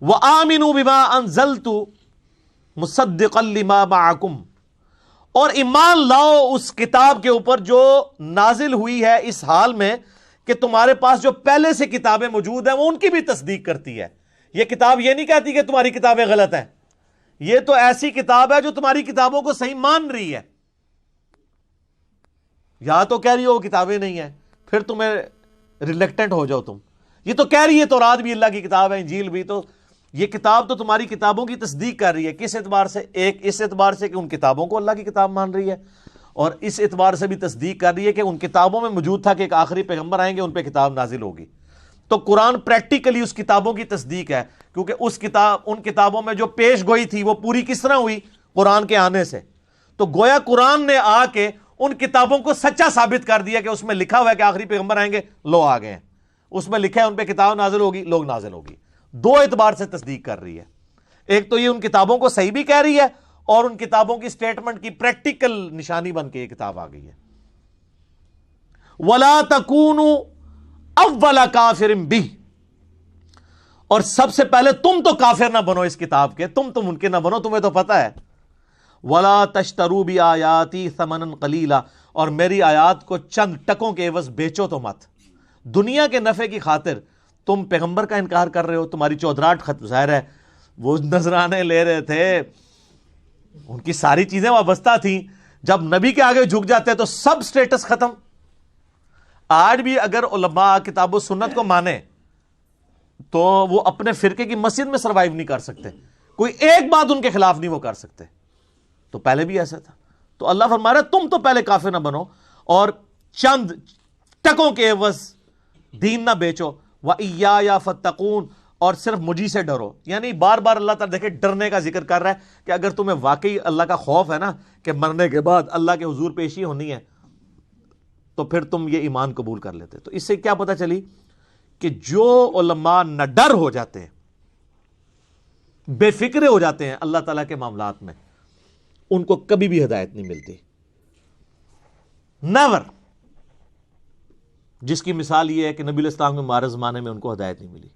وَآمِنُوا بِمَا أَنزَلْتُ مُصَدِّقًا لِمَا مَعَكُمْ، اور ایمان لاؤ اس کتاب کے اوپر جو نازل ہوئی ہے اس حال میں کہ تمہارے پاس جو پہلے سے کتابیں موجود ہیں وہ ان کی بھی تصدیق کرتی ہے. یہ کتاب یہ نہیں کہتی کہ تمہاری کتابیں غلط ہیں، یہ تو ایسی کتاب ہے جو تمہاری کتابوں کو صحیح مان رہی ہے. یا تو کہہ رہی ہو وہ کتابیں نہیں ہیں، پھر تمہیں ریلیکٹنٹ ہو جاؤ تم. یہ تو کہہ رہی ہے تورات بھی اللہ کی کتاب ہے، انجیل بھی، تو یہ کتاب تو تمہاری کتابوں کی تصدیق کر رہی ہے. کس اعتبار سے؟ ایک اس اعتبار سے کہ ان کتابوں کو اللہ کی کتاب مان رہی ہے، اور اس اعتبار سے بھی تصدیق کر رہی ہے کہ ان کتابوں میں موجود تھا کہ ایک آخری پیغمبر آئیں گے، ان پہ کتاب نازل ہوگی. تو قرآن پریکٹیکلی اس کتابوں کی تصدیق ہے، کیونکہ ان کتابوں میں جو پیش گوئی تھی وہ پوری کس طرح ہوئی؟ قرآن کے آنے سے. تو گویا قرآن نے آ کے ان کتابوں کو سچا ثابت کر دیا کہ اس میں لکھا ہوا ہے کہ آخری پیغمبر آئیں گے، لو آ گئے ہیں. اس میں لکھا ہے ان پہ کتاب نازل ہوگی، لوگ نازل ہوگی. دو اعتبار سے تصدیق کر رہی ہے. ایک تو یہ ان کتابوں کو صحیح بھی کہہ رہی ہے، اور ان کتابوں کی سٹیٹمنٹ کی پریکٹیکل نشانی بن کے یہ کتاب آ گئی ہے. وَلَا تَكُونُوا أَوَّلَ كَافِرٍ بِهِ، اور سب سے پہلے تم تو کافر نہ بنو اس کتاب کے، تم تو ممکن نہ بنو، تمہیں تو پتہ ہے. وَلَا تَشْتَرُوا بِآيَاتِي ثَمَنًا قَلِيلًا، اور میری آیات کو چند ٹکوں کے عوض بیچو تو مت. دنیا کے نفع کی خاطر تم پیغمبر کا انکار کر رہے ہو. تمہاری چودراہٹ ظاہر ہے، وہ نذرانے لے رہے تھے، ان کی ساری چیزیں وابستہ تھیں. جب نبی کے آگے جھک جاتے تو سب سٹیٹس ختم. آج بھی اگر علماء کتاب و سنت کو مانے تو وہ اپنے فرقے کی مسجد میں سروائیو نہیں کر سکتے، کوئی ایک بات ان کے خلاف نہیں وہ کر سکتے. تو پہلے بھی ایسا تھا. تو اللہ فرما رہا ہے تم تو پہلے کافر نہ بنو اور چند ٹکوں کے عوض دین نہ بیچو. وَإِيَّايَ فَاتَّقُونَ، اور صرف مجھی سے ڈرو. یعنی بار بار اللہ تعالیٰ دیکھے ڈرنے کا ذکر کر رہا ہے کہ اگر تمہیں واقعی اللہ کا خوف ہے نا کہ مرنے کے بعد اللہ کے حضور پیشی ہونی ہے، تو پھر تم یہ ایمان قبول کر لیتے. تو اس سے کیا پتہ چلی کہ جو علماء نہ ڈر ہو جاتے ہیں، بے فکرے ہو جاتے ہیں اللہ تعالیٰ کے معاملات میں، ان کو کبھی بھی ہدایت نہیں ملتی. نیور. جس کی مثال یہ ہے کہ نبی علیہ السلام کے مارے زمانے میں ان کو ہدایت نہیں ملی.